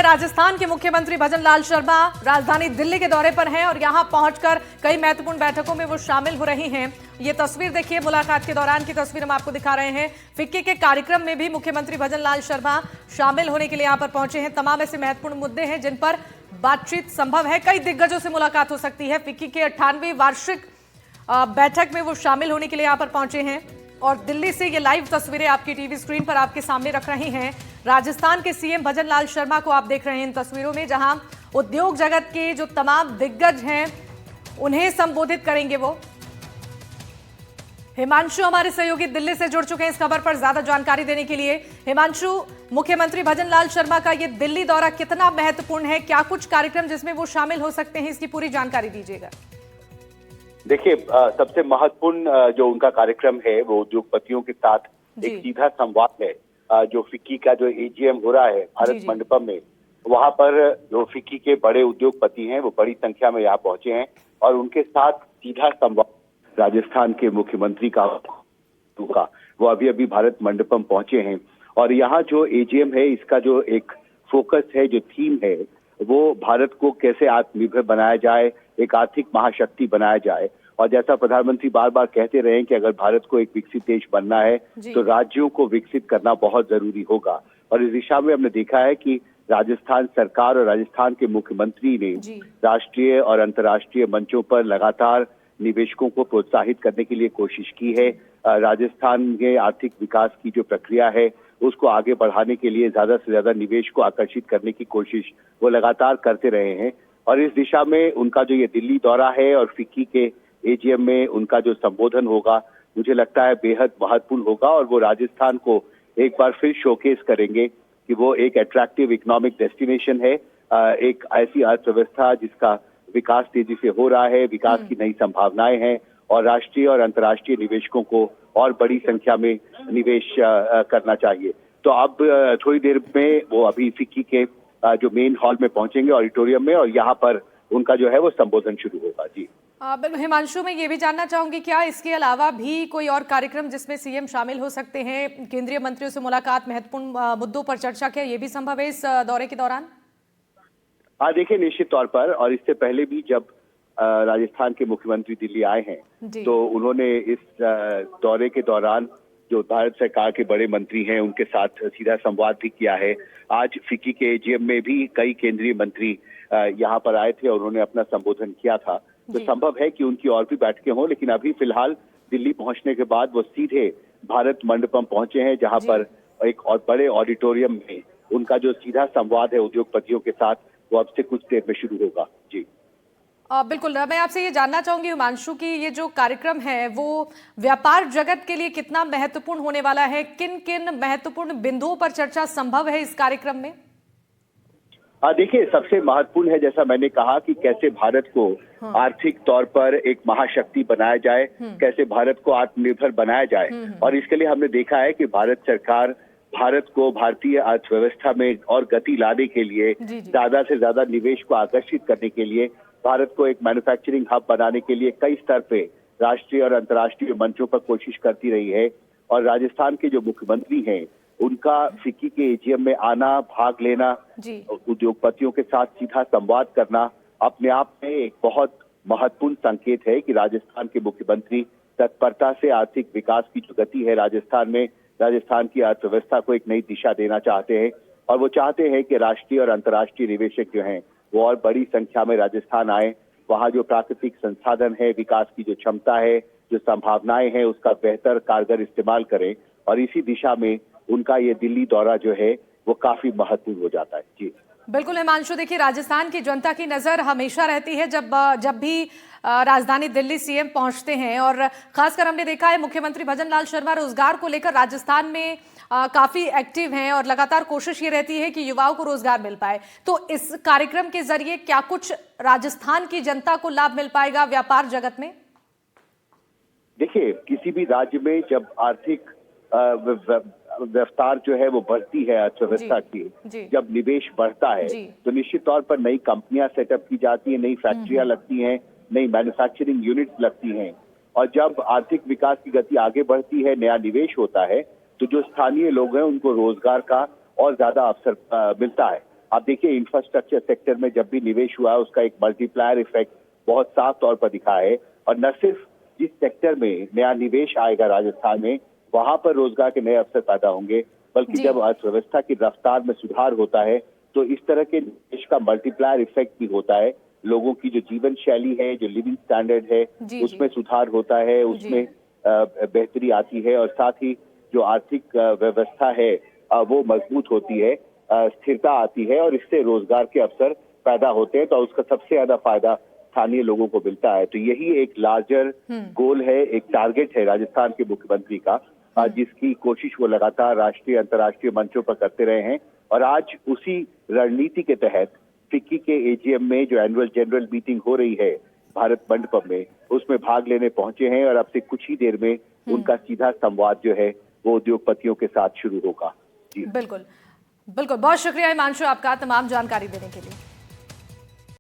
राजस्थान के मुख्यमंत्री भजन लाल शर्मा राजधानी दिल्ली के दौरे पर हैं और यहां पहुंचकर कई महत्वपूर्ण बैठकों में वो शामिल हो रही हैं। ये तस्वीर देखिए, मुलाकात के दौरान की तस्वीर हम आपको दिखा रहे हैं। फिक्की के कार्यक्रम में भी मुख्यमंत्री भजन लाल शर्मा शामिल होने के लिए यहां पर पहुंचे हैं। तमाम ऐसे महत्वपूर्ण मुद्दे हैं जिन पर बातचीत संभव है। कई दिग्गजों से मुलाकात हो सकती है। फिक्की के 98वीं वार्षिक बैठक में वो शामिल होने के लिए यहां पर पहुंचे हैं और दिल्ली से ये लाइव तस्वीरें आपकी टीवी स्क्रीन पर आपके सामने रख रही हैं। राजस्थान के सीएम भजन लाल शर्मा को आप देख रहे हैं इन तस्वीरों में, जहां उद्योग जगत के जो तमाम दिग्गज हैं उन्हें संबोधित करेंगे वो। हिमांशु हमारे सहयोगी दिल्ली से जुड़ चुके हैं इस खबर पर ज्यादा जानकारी देने के लिए। हिमांशु, मुख्यमंत्री भजन लाल शर्मा का ये दिल्ली दौरा कितना महत्वपूर्ण है, क्या कुछ कार्यक्रम जिसमें वो शामिल हो सकते हैं, इसकी पूरी जानकारी दीजिएगा। देखिए, सबसे महत्वपूर्ण जो उनका कार्यक्रम है वो उद्योगपतियों के साथ एक सीधा संवाद है। जो फिक्की का जो एजीएम हो रहा है भारत मंडपम में, वहां पर जो फिक्की के बड़े उद्योगपति हैं वो बड़ी संख्या में यहाँ पहुंचे हैं और उनके साथ सीधा संवाद राजस्थान के मुख्यमंत्री का वो अभी भारत मंडपम पहुंचे हैं। और यहाँ जो एजीएम है इसका जो एक फोकस है, जो थीम है, वो भारत को कैसे आत्मनिर्भर बनाया जाए, एक आर्थिक महाशक्ति बनाया जाए। और जैसा प्रधानमंत्री बार बार कहते रहे कि अगर भारत को एक विकसित देश बनना है तो राज्यों को विकसित करना बहुत जरूरी होगा। और इस दिशा में हमने देखा है कि राजस्थान सरकार और राजस्थान के मुख्यमंत्री ने राष्ट्रीय और अंतर्राष्ट्रीय मंचों पर लगातार निवेशकों को प्रोत्साहित करने के लिए कोशिश की है। राजस्थान के आर्थिक विकास की जो प्रक्रिया है उसको आगे बढ़ाने के लिए ज्यादा से ज्यादा निवेश को आकर्षित करने की कोशिश वो लगातार करते रहे हैं। और इस दिशा में उनका जो ये दिल्ली दौरा है और फिक्की के एजीएम में उनका जो संबोधन होगा, मुझे लगता है बेहद महत्वपूर्ण होगा और वो राजस्थान को एक बार फिर शोकेस करेंगे कि वो एक अट्रैक्टिव इकोनॉमिक डेस्टिनेशन है, एक ऐसी अर्थव्यवस्था जिसका विकास तेजी से हो रहा है, विकास की नई संभावनाएं हैं और राष्ट्रीय और अंतर्राष्ट्रीय निवेशकों को और बड़ी संख्या में निवेश करना चाहिए। तो अब थोड़ी देर में वो अभी फिक्की के जो मेन हॉल में पहुंचेंगे, ऑडिटोरियम में, और यहाँ पर उनका जो है वो संबोधन शुरू होगा। जी हिमांशु, मैं ये भी जानना चाहूंगी, क्या इसके अलावा भी कोई और कार्यक्रम जिसमें सीएम शामिल हो सकते हैं, केंद्रीय मंत्रियों से मुलाकात, महत्वपूर्ण मुद्दों पर चर्चा, क्या ये भी संभव है इस दौरे के दौरान? हाँ, देखिए, निश्चित तौर पर। और इससे पहले भी जब राजस्थान के मुख्यमंत्री दिल्ली आए हैं तो उन्होंने इस दौरे के दौरान जो भारत सरकार के बड़े मंत्री हैं उनके साथ सीधा संवाद भी किया है। आज फिक्की के एजीएम में भी कई केंद्रीय मंत्री यहाँ पर आए थे और उन्होंने अपना संबोधन किया था। तो संभव है कि उनकी और भी बैठकें हों, लेकिन अभी फिलहाल दिल्ली पहुंचने के बाद वो सीधे भारत मंडपम पहुंचे हैं, जहां पर एक और बड़े ऑडिटोरियम में उनका जो सीधा संवाद है उद्योगपतियों के साथ वो अब से कुछ देर में शुरू होगा। जी बिल्कुल, मैं आपसे ये जानना चाहूंगी हिमांशु की ये जो कार्यक्रम है वो व्यापार जगत के लिए कितना महत्वपूर्ण होने वाला है, किन किन महत्वपूर्ण बिंदुओं पर चर्चा संभव है इस कार्यक्रम में? देखिए, सबसे महत्वपूर्ण है, जैसा मैंने कहा, कि कैसे भारत को आर्थिक तौर पर एक महाशक्ति बनाया जाए, कैसे भारत को आत्मनिर्भर बनाया जाए। और इसके लिए हमने देखा है कि भारत सरकार भारत को भारतीय अर्थव्यवस्था में और गति लाने के लिए, ज्यादा से ज्यादा निवेश को आकर्षित करने के लिए, भारत को एक मैन्युफैक्चरिंग हब बनाने के लिए कई स्तर पे राष्ट्रीय और अंतर्राष्ट्रीय मंचों पर कोशिश करती रही है। और राजस्थान के जो मुख्यमंत्री हैं उनका फिक्की के एजीएम में आना, भाग लेना, उद्योगपतियों के साथ सीधा संवाद करना अपने आप में एक बहुत महत्वपूर्ण संकेत है कि राजस्थान के मुख्यमंत्री तत्परता से आर्थिक विकास की जो गति है राजस्थान में, राजस्थान की अर्थव्यवस्था को एक नई दिशा देना चाहते हैं। और वो चाहते हैं कि राष्ट्रीय और अंतर्राष्ट्रीय निवेशक जो हैं वो और बड़ी संख्या में राजस्थान आए, वहाँ जो प्राकृतिक संसाधन है, विकास की जो क्षमता है, जो संभावनाएं हैं, उसका बेहतर कारगर इस्तेमाल करें। और इसी दिशा में उनका ये दिल्ली दौरा जो है वो काफी महत्वपूर्ण हो जाता है। जी बिल्कुल हिमांशु, देखिए, राजस्थान की जनता की नजर हमेशा रहती है जब भी राजधानी दिल्ली सीएम पहुंचते हैं, और खासकर हमने देखा है मुख्यमंत्री भजन लाल शर्मा रोजगार को लेकर राजस्थान में काफी एक्टिव हैं और लगातार कोशिश ये रहती है कि युवाओं को रोजगार मिल पाए। तो इस कार्यक्रम के जरिए क्या कुछ राजस्थान की जनता को लाभ मिल पाएगा व्यापार जगत में? देखिए, किसी भी राज्य में जब आर्थिक रफ्तार जो है वो बढ़ती है अर्थव्यवस्था की, जब निवेश बढ़ता है तो निश्चित तौर पर नई कंपनियां सेटअप की जाती है, नई फैक्ट्रियां लगती हैं, नई मैन्युफैक्चरिंग यूनिट्स लगती हैं। और जब आर्थिक विकास की गति आगे बढ़ती है, नया निवेश होता है, तो जो स्थानीय लोग हैं उनको रोजगार का और ज्यादा अवसर मिलता है। आप देखिए इंफ्रास्ट्रक्चर सेक्टर में जब भी निवेश हुआ है उसका एक मल्टीप्लायर इफेक्ट बहुत साफ तौर पर दिखा है। और न सिर्फ जिस सेक्टर में नया निवेश आएगा राजस्थान में वहां पर रोजगार के नए अवसर पैदा होंगे, बल्कि जब अर्थव्यवस्था की रफ्तार में सुधार होता है तो इस तरह के निवेश का मल्टीप्लायर इफेक्ट भी होता है। लोगों की जो जीवन शैली है, जो लिविंग स्टैंडर्ड है, उसमें सुधार होता है, उसमें बेहतरी आती है और साथ ही जो आर्थिक व्यवस्था है वो मजबूत होती है, स्थिरता आती है और इससे रोजगार के अवसर पैदा होते हैं। तो उसका सबसे ज्यादा फायदा स्थानीय लोगों को मिलता है। तो यही एक लार्जर गोल है, एक टारगेट है राजस्थान के मुख्यमंत्री का, जिसकी कोशिश वो लगातार राष्ट्रीय अंतर्राष्ट्रीय मंचों पर करते रहे हैं। और आज उसी रणनीति के तहत फिक्की के एजीएम में जो एनुअल जनरल मीटिंग हो रही है भारत मंडपम में, उसमें भाग लेने पहुंचे हैं और अब से कुछ ही देर में उनका सीधा संवाद जो है वो उद्योगपतियों के साथ शुरू होगा। जी बिल्कुल बिल्कुल, बहुत शुक्रिया हिमांशु आपका तमाम जानकारी देने के लिए।